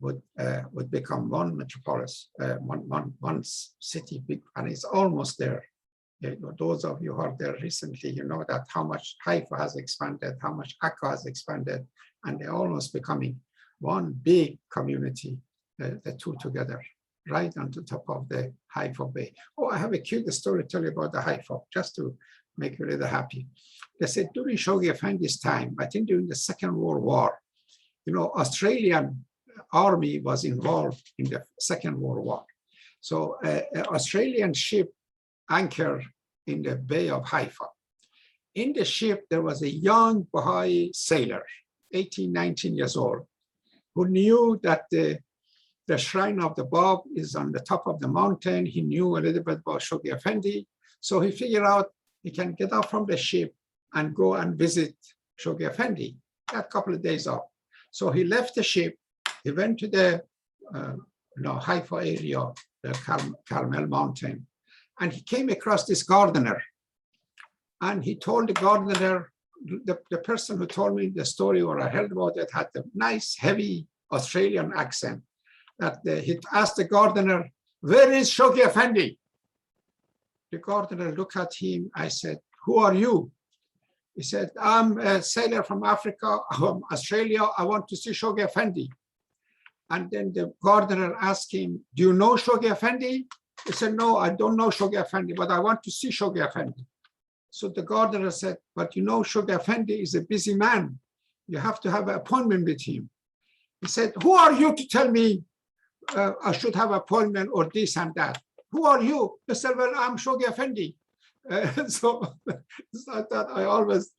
would become one metropolis, one city, big, and it's almost there. Those of you who are there recently, you know that how much Haifa has expanded, how much Akka has expanded, and they're almost becoming one big community, the two together, right on the top of the Haifa Bay. Oh, I have a cute story to tell you about the Haifa, just to make you really happy. They said during Shoghi Effendi's time, I think during the Second World War, you know, Australian army was involved in the Second World War. So an Australian ship anchored in the Bay of Haifa. In the ship, there was a young Baha'i sailor, 18, 19 years old, who knew that the shrine of the Bab is on the top of the mountain. He knew a little bit about Shoghi Effendi. So he figured out he can get off from the ship and go and visit Shoghi Effendi, a couple of days off. So he left the ship, he went to the Haifa area, the Carmel mountain, and he came across this gardener. And he told the gardener, the person who told me the story or I heard about it had a nice, heavy Australian accent, that he asked the gardener, where is Shoghi Effendi? The gardener looked at him. I said, who are you? He said, I'm a sailor from Africa, from Australia. I want to see Shoghi Effendi. And then the gardener asked him, do you know Shoghi Effendi? He said, no, I don't know Shoghi Effendi, but I want to see Shoghi Effendi. So the gardener said, but you know, Shoghi Effendi is a busy man. You have to have an appointment with him. He said, who are you to tell me I should have an appointment or this and that? Who are you? He said, well, I'm Shoghi Effendi. So I thought I always,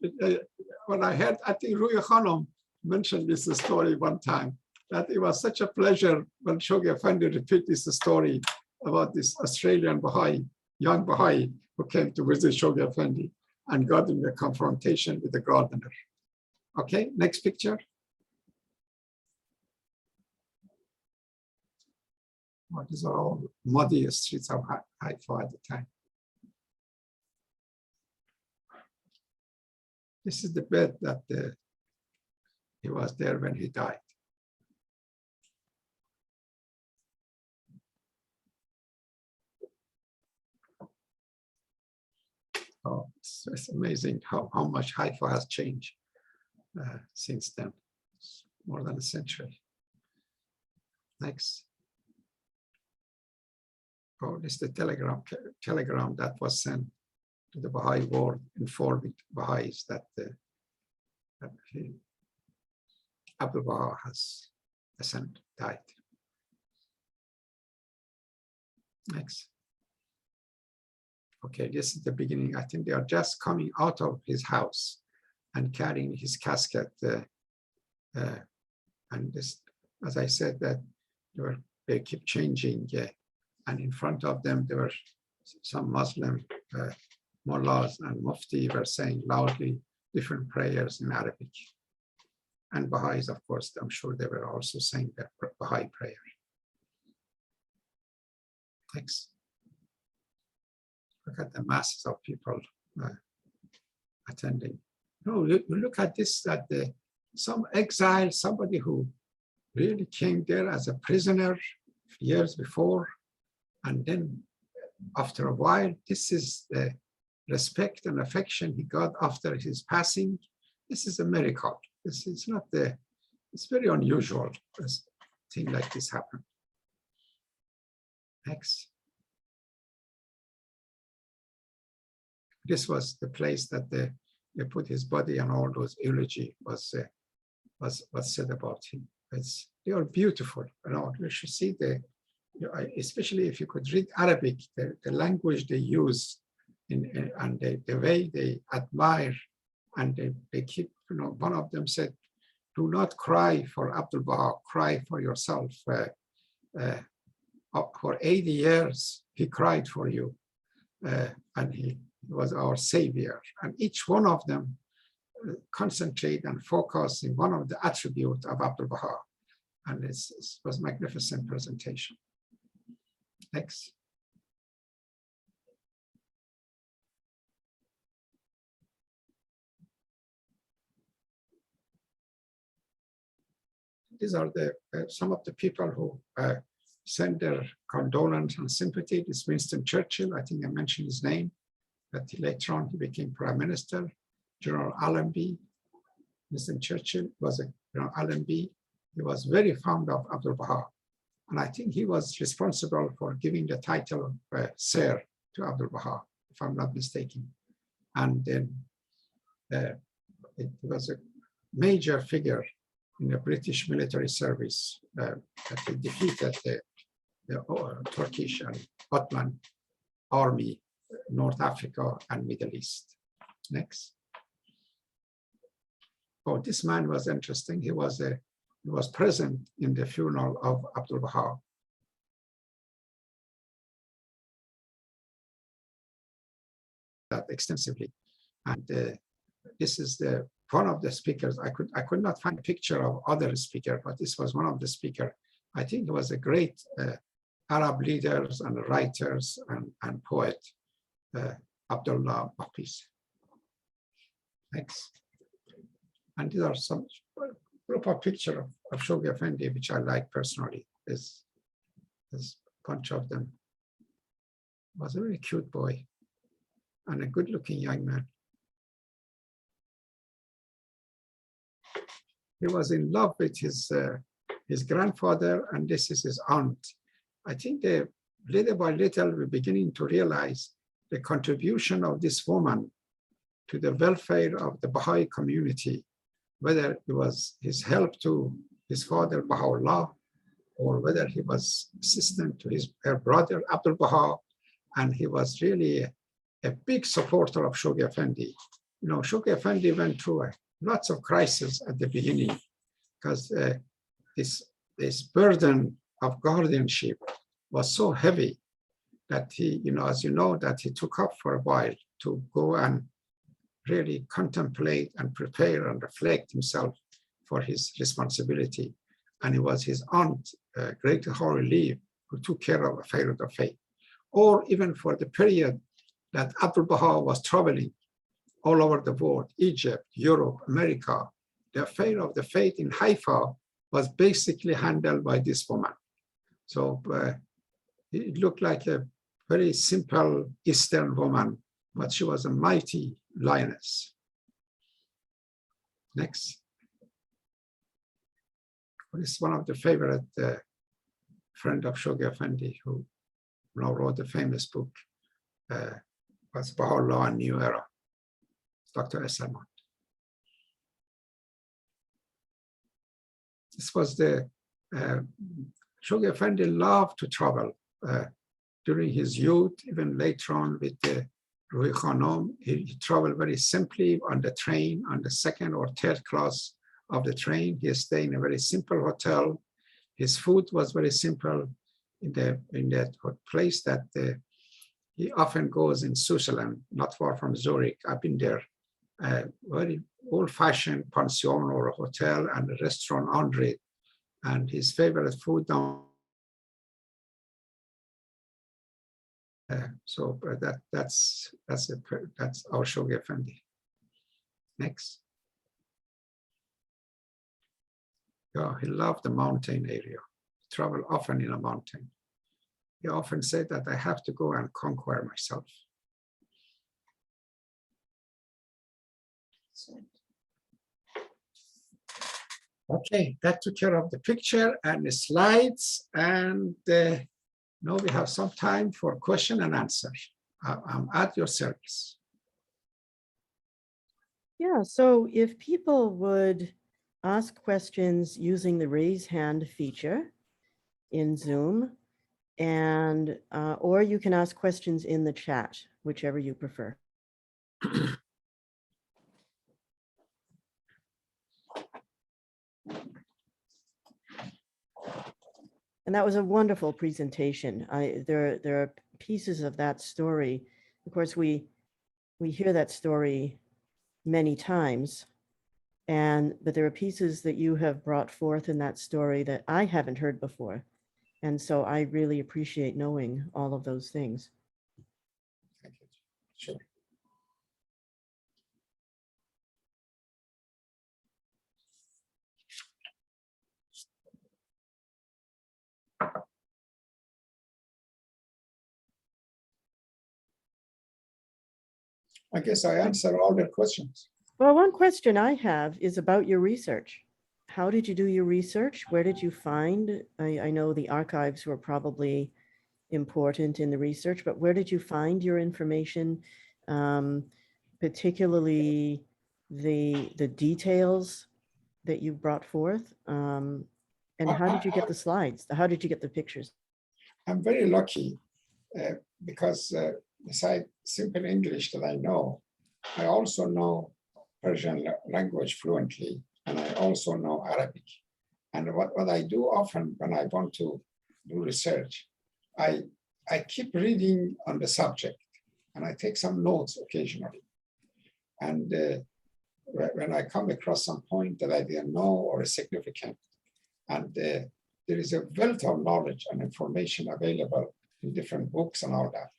when I heard, I think Ruya Khanum mentioned this story one time, that it was such a pleasure when Shoghi Effendi repeated this story about this Australian Baha'i, young Baha'i, who came to visit Shoghi Effendi and got in a confrontation with the gardener. Okay, next picture. Well, these are all muddy streets of Haifa at the time. This is the bed that he was there when he died. Oh, it's amazing how much Haifa has changed since then. It's more than a century. Next. Oh, this is the telegram that was sent to the Baha'i world, informing Baha'is that Abdu'l-Baha has died. Next. Okay, this is the beginning. I think they are just coming out of his house and carrying his casket. And this, as I said, that they keep changing. And in front of them, there were some Muslim mullahs and mufti were saying loudly different prayers in Arabic. And Baha'is, of course, I'm sure they were also saying their Baha'i prayer. Next. Look at the masses of people attending. No, look at this, that some exile, somebody who really came there as a prisoner years before, and then after a while, this is the respect and affection he got after his passing. This is a miracle. It's not it's very unusual a thing like this happen. Next. This was the place that they put his body, and all those eulogy was was said about him. They are beautiful. You know, you should see especially if you could read Arabic, the language they use and the way they admire, and they keep, you know, one of them said, do not cry for Abdu'l-Baha, cry for yourself. For 80 years, he cried for you, and he was our savior. And each one of them concentrate and focus in one of the attributes of Abdu'l-Baha. And it was a magnificent presentation. Next. These are some of the people who send their condolence and sympathy. This is Winston Churchill. I think I mentioned his name, but later on he became Prime Minister. General Allenby. Winston Churchill was General Allenby. He was very fond of Abdu'l-Baha. And I think he was responsible for giving the title of Sir to Abdu'l-Baha, if I'm not mistaken. And then it was a major figure in the British military service that he defeated the Turkish and Ottoman army, North Africa and Middle East. Next. Oh, this man was interesting. He was present in the funeral of Abdu'l-Baha. That extensively, and this is one of the speakers. I could not find a picture of other speaker, but this was one of the speaker. I think he was a great Arab leaders and writers and poet, Abdu'l-Baha. Next. And these are some group of picture of Shoghi Effendi, which I like personally. There's a bunch of them. Was a very cute boy and a good-looking young man. He was in love with his grandfather, and this is his aunt. I think little by little, we're beginning to realize the contribution of this woman to the welfare of the Baha'i community, whether it was his help to his father, Baha'u'llah, or whether he was assistant to her brother, Abdu'l-Baha, and he was really a big supporter of Shoghi Effendi. You know, Shoghi Effendi went through lots of crises at the beginning because this burden of guardianship was so heavy that he, you know, as you know, that he took up for a while to go and really contemplate and prepare and reflect himself for his responsibility. And it was his aunt, Great Holy Leave, who took care of affair of the faith. Or even for the period that Abdu'l-Baha was traveling all over the world, Egypt, Europe, America, the affair of the faith in Haifa was basically handled by this woman. So it looked like a very simple Eastern woman, but she was a mighty lioness. Next. This is one of the favorite friend of Shoghi Effendi, who now wrote a famous book, was Baha'u'llah and New Era, Dr. Esselman. This was Shoghi Effendi loved to travel during his youth, even later on with Ruhi Khanum. He traveled very simply on the train, on the second or third class of the train. He stayed in a very simple hotel. His food was very simple in that place that he often goes in Switzerland, not far from Zurich. I've been there. Very old-fashioned pension or a hotel and a restaurant under it. And his favorite food down. So that's our Shoghi Effendi. Next. Yeah, he loved the mountain area. Travel often in a mountain. He often said that I have to go and conquer myself. Okay, that took care of the picture and the slides, and now we have some time for question and answer. I'm at your service. Yeah, so if people would ask questions using the raise hand feature in Zoom, and or you can ask questions in the chat, whichever you prefer. And that was a wonderful presentation. There are pieces of that story. Of course, we hear that story many times, but there are pieces that you have brought forth in that story that I haven't heard before. And so I really appreciate knowing all of those things. Thank you. Sure. I guess I answered all their questions. Well, one question I have is about your research. How did you do your research? Where did you find? I know the archives were probably important in the research, but where did you find your information, particularly the details that you brought forth? And how did you get the slides? How did you get the pictures? I'm very lucky because besides simple English that I know, I also know Persian language fluently, and I also know Arabic. And what I do often when I want to do research, I keep reading on the subject, and I take some notes occasionally. And when I come across some point that I didn't know or is significant, and there is a wealth of knowledge and information available in different books and all that.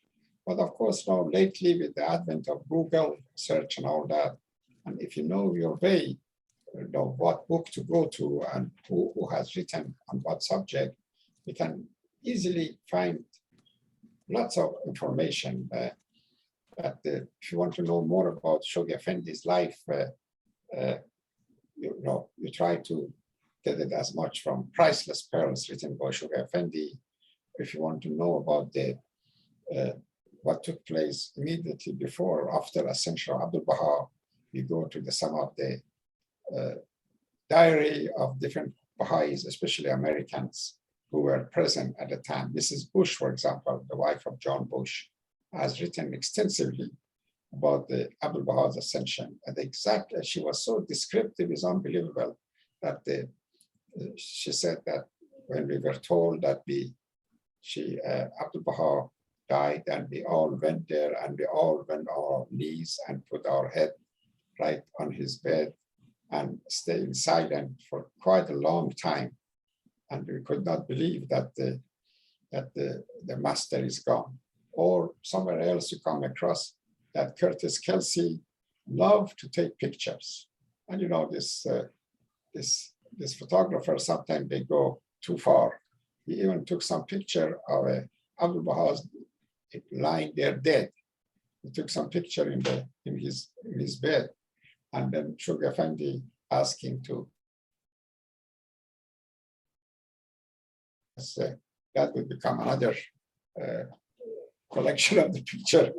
But of course, now lately with the advent of Google search and all that, and if you know your way, you know what book to go to and who has written on what subject, you can easily find lots of information that if you want to know more about Shoghi Effendi's life, you try to get it as much from Priceless Pearls written by Shoghi Effendi. If you want to know about the what took place immediately before or after ascension of Abdu'l-Baha, you go to some of the diary of different Baha'is, especially Americans who were present at the time. Mrs. Bush, for example, the wife of John Bush, has written extensively about the Abdu'l-Baha's ascension. And she was so descriptive, it's unbelievable that she said that when we were told that Abdu'l-Baha died and we all went there and we all went on our knees and put our head right on his bed and stayed silent for quite a long time. And we could not believe that the master is gone. Or somewhere else you come across that Curtis Kelsey loved to take pictures. And you know, this photographer, sometimes they go too far. He even took some picture of Abdu'l-Baha's lying there dead. He took some picture in his bed, and then Shoghi Effendi asked him to. That would become another collection of the picture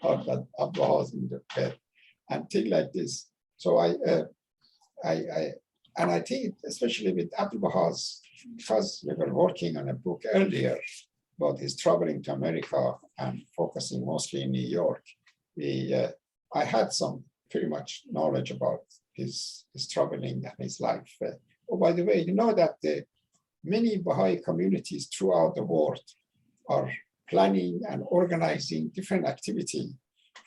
of that Abdu'l-Baha's in the bed, and things like this. So I think, especially with Abdu'l-Baha's, because we were working on a book earlier about his traveling to America and focusing mostly in New York, I had some pretty much knowledge about his traveling and his life. Oh, by the way, you know that many Baha'i communities throughout the world are planning and organizing different activity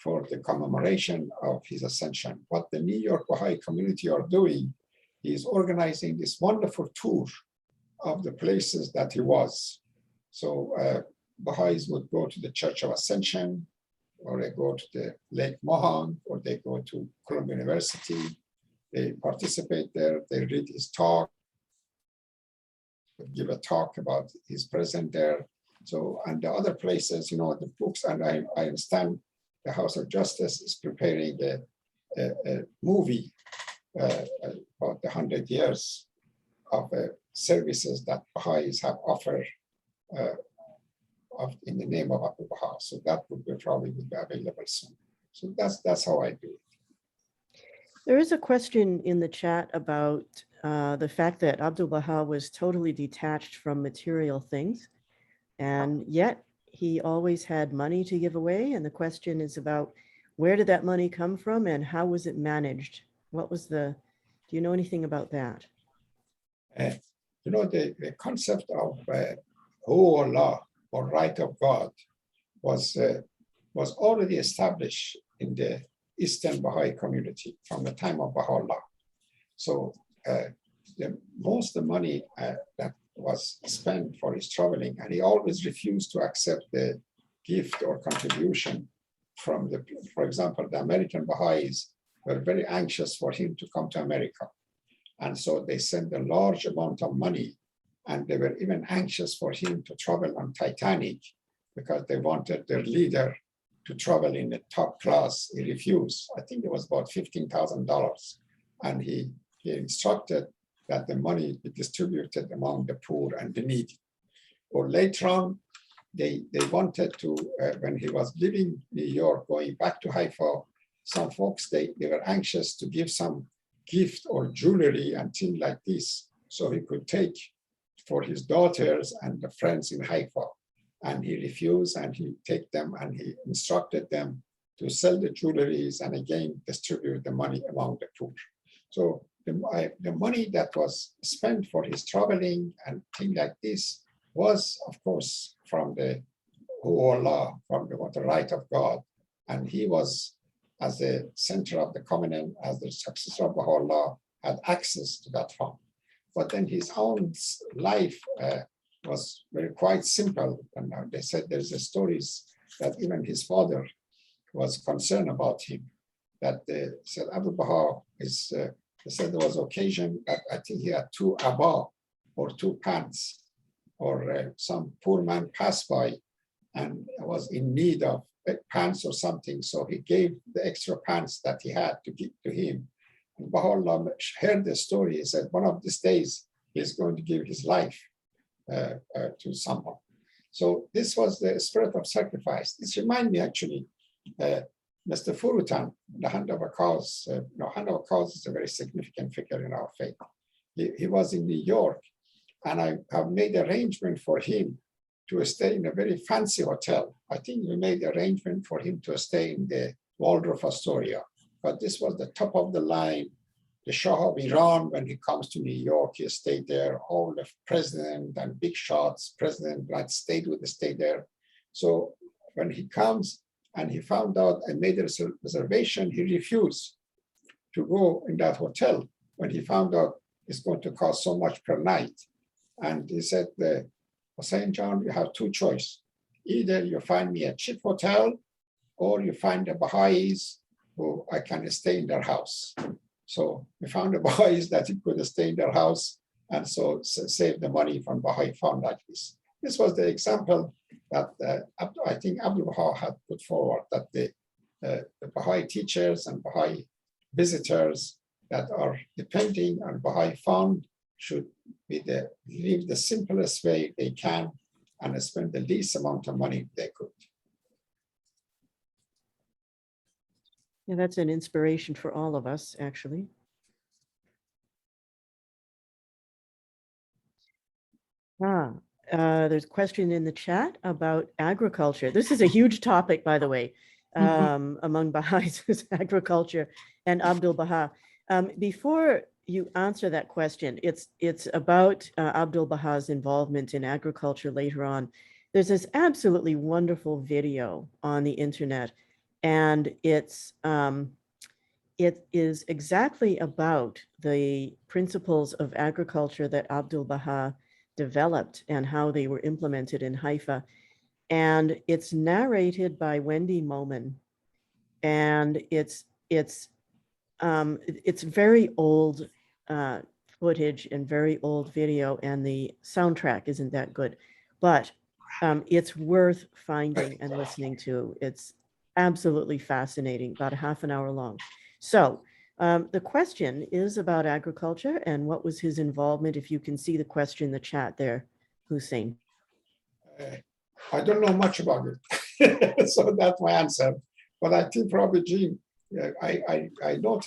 for the commemoration of his ascension. What the New York Baha'i community are doing is organizing this wonderful tour of the places that he was. So Baha'is would go to the Church of Ascension, or they go to the Lake Mohang, or they go to Columbia University. They participate there, they read his talk, give a talk about his presence there. So, and the other places, you know, the books, and I understand the House of Justice is preparing a movie about the 100 years of services that Baha'is have offered in the name of Abdu'l-Baha. So that would probably be available soon. So that's how I do it. There is a question in the chat about the fact that Abdu'l-Baha was totally detached from material things, and yet he always had money to give away. And the question is about where did that money come from and how was it managed? What was do you know anything about that? The concept of Allah or right of God was already established in the Eastern Baha'i community from the time of Baha'u'llah. So most of the money that was spent for his traveling, and he always refused to accept the gift or contribution from for example, the American Baha'is were very anxious for him to come to America. And so they sent a large amount of money, and they were even anxious for him to travel on Titanic because they wanted their leader to travel in the top class. He refused. I think it was about $15,000. And he instructed that the money be distributed among the poor and the needy. Or later on, they wanted to, when he was leaving New York, going back to Haifa, some folks, they were anxious to give some gift or jewelry and things like this, so he could take for his daughters and the friends in Haifa. And he refused, and he take them, and he instructed them to sell the jewelries and again distribute the money among the poor. So the money that was spent for his traveling and things like this was, of course, from the Allah, from the right of God. And he was, as the center of the Covenant, as the successor of Baha'u'llah, had access to that fund. But then his own life was quite simple. And they said there's stories that even his father was concerned about him. That said Abdu'l-Baha is, they said there was occasion that I think he had two abba or two pants, or some poor man passed by and was in need of pants or something. So he gave the extra pants that he had to give to him. And Baha'u'llah heard the story. He said, one of these days, he's going to give his life to someone. So this was the spirit of sacrifice. This reminds me actually, Mr. Furutan, the hand of a cause. Hand of a cause is a very significant figure in our faith. He was in New York, and I have made arrangement for him to stay in a very fancy hotel. I think we made arrangement for him to stay in the Waldorf Astoria, but this was the top of the line. The Shah of Iran, when he comes to New York, he stayed there. All the president and big shots, President of the United States would stay there. So when he comes and he found out and made a reservation, he refused to go in that hotel when he found out it's going to cost so much per night. And he said, Hussein John, you have two choices. Either you find me a cheap hotel, or you find the Baha'is who I can stay in their house. So we found the Baha'is that he could stay in their house, and so save the money from Baha'i fund like this. This was the example that I think Abdu'l-Baha had put forward, that the Baha'i teachers and Baha'i visitors that are depending on Baha'i fund should live the simplest way they can and spend the least amount of money they could. Yeah, that's an inspiration for all of us, actually. There's a question in the chat about agriculture. This is a huge topic, by the way, among Baha'is, is agriculture and Abdu'l-Baha. Before you answer that question, it's about Abdu'l-Baha's involvement in agriculture later on. There's this absolutely wonderful video on the internet, and it is exactly about the principles of agriculture that Abdu'l-Baha developed and how they were implemented in Haifa. And it's narrated by Wendy Moman, and it's very old footage and very old video, and the soundtrack isn't that good, but it's worth finding and listening to. It's absolutely fascinating, about a half an hour long. So the question is about agriculture and what was his involvement. If you can see the question in the chat there, Hussein. I don't know much about it, so that's my answer. But I think probably, Jean, I know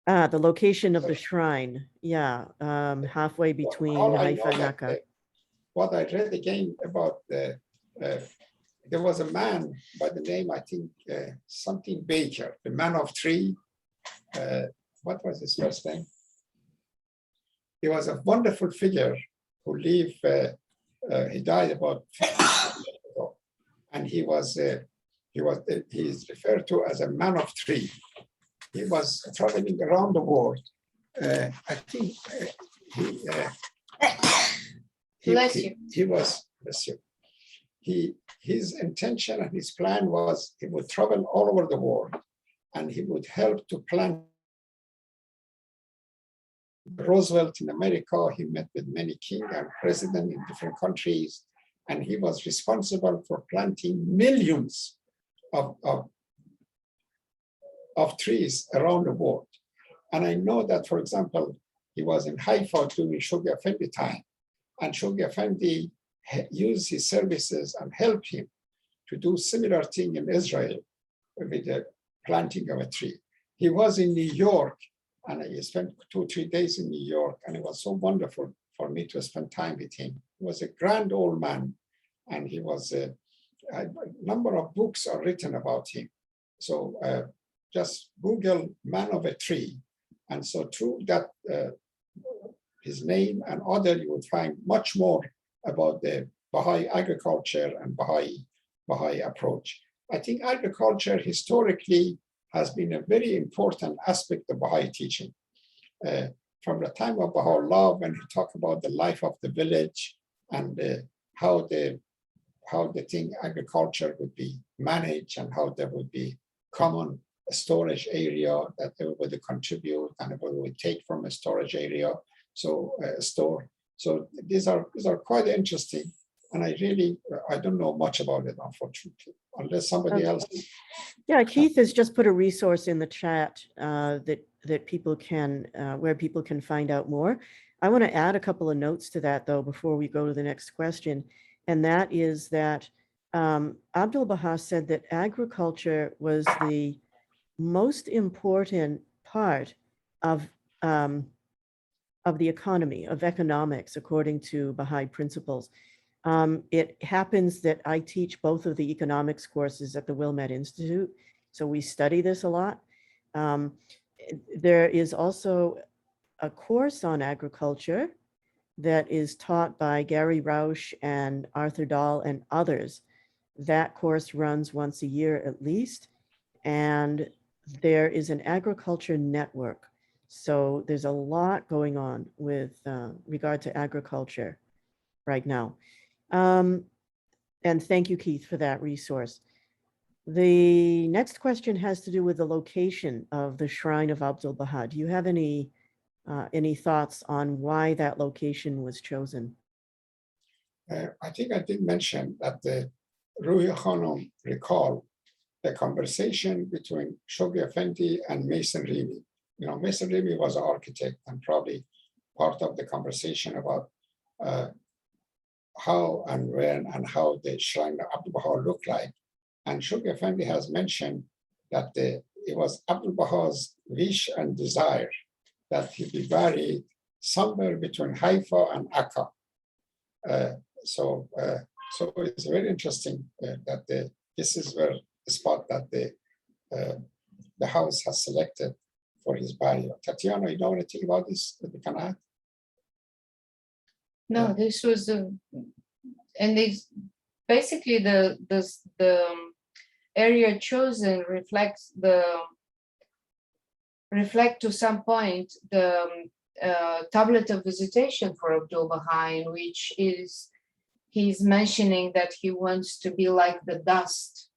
The location of the shrine. Yeah, halfway between All I Haifa know and that, Akka. what I read again about there was a man by the name, I think, something Baker, the man of three. What was his first name? He was a wonderful figure who lived, he died about 50 years ago. And he's referred to as a man of three. He was traveling around the world. I think Bless you. he was, bless you. His intention and his plan was he would travel all over the world and he would help to plant. Roosevelt in America, he met with many kings and presidents in different countries, and he was responsible for planting millions of trees around the world. And I know that, for example, he was in Haifa during Shoghi Effendi time, and Shoghi Effendi used his services and helped him to do similar thing in Israel with the planting of a tree. He was in New York, and I spent 2 or 3 days in New York, and it was so wonderful for me to spend time with him. He was a grand old man, and he was a number of books are written about him. So just Google man of a tree. And so through that, his name and other, you would find much more about the Baha'i agriculture and Baha'i approach. I think agriculture historically has been a very important aspect of Baha'i teaching. From the time of Baha'u'llah, when he talked about the life of the village and how the thing agriculture would be managed and how there would be common storage area that everybody contribute and everybody would take from a storage area, so store. So these are quite interesting, and I don't know much about it, unfortunately, unless somebody else. Yeah, Keith has just put a resource in the chat that people can where people can find out more. I want to add a couple of notes to that though before we go to the next question, and that is that Abdu'l-Baha said that agriculture was the most important part of the economy, of economics, according to Baha'i principles. It happens that I teach both of the economics courses at the Wilmette Institute, so we study this a lot. There is also a course on agriculture that is taught by Gary Rausch and Arthur Dahl and others. That course runs once a year at least, and there is an agriculture network. So there's a lot going on with regard to agriculture right now. And thank you, Keith, for that resource. The next question has to do with the location of the Shrine of Abdu'l-Baha. Do you have any thoughts on why that location was chosen? I think I did mention that the Ruhi Khanum recall the conversation between Shoghi Effendi and Mason Rimi. You know, Mason Rimi was an architect and probably part of the conversation about how and when and how the shrine of Abdu'l-Baha looked like. And Shoghi Effendi has mentioned that it was Abdu'l-Baha's wish and desire that he be buried somewhere between Haifa and Akka. So it's very interesting that this is where the spot that the house has selected for his burial. Tatiana, you know anything about this that we can add? No, this was and it's basically the area chosen reflects to some point the tablet of visitation for Abdu'l-Baha, in which he's mentioning that he wants to be like the dust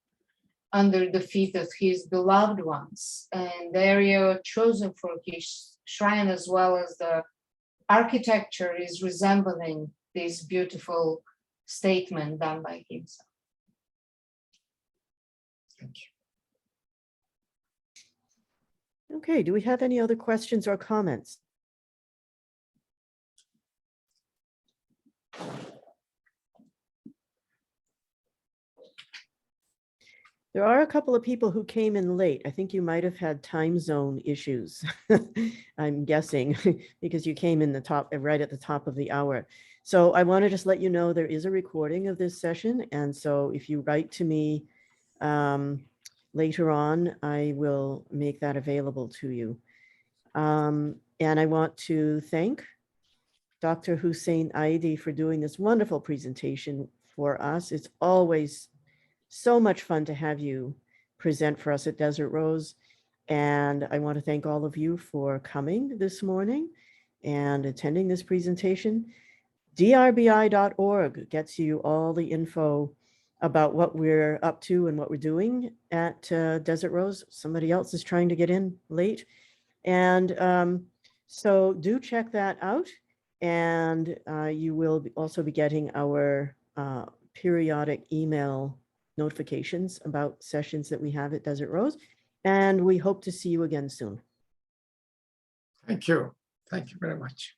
under the feet of his beloved ones, and the area chosen for his shrine, as well as the architecture, is resembling this beautiful statement done by himself. Thank you. Okay, do we have any other questions or comments? There are a couple of people who came in late. I think you might have had time zone issues. I'm guessing because you came in right at the top of the hour. So I want to just let you know there is a recording of this session. And so if you write to me later on, I will make that available to you. And I want to thank Dr. Hussein Aidi for doing this wonderful presentation for us. It's always so much fun to have you present for us at Desert Rose. And I want to thank all of you for coming this morning and attending this presentation. drbi.org gets you all the info about what we're up to and what we're doing at Desert Rose. Somebody else is trying to get in late. And so do check that out. And you will also be getting our periodic email notifications about sessions that we have at Desert Rose. And we hope to see you again soon. Thank you. Thank you very much.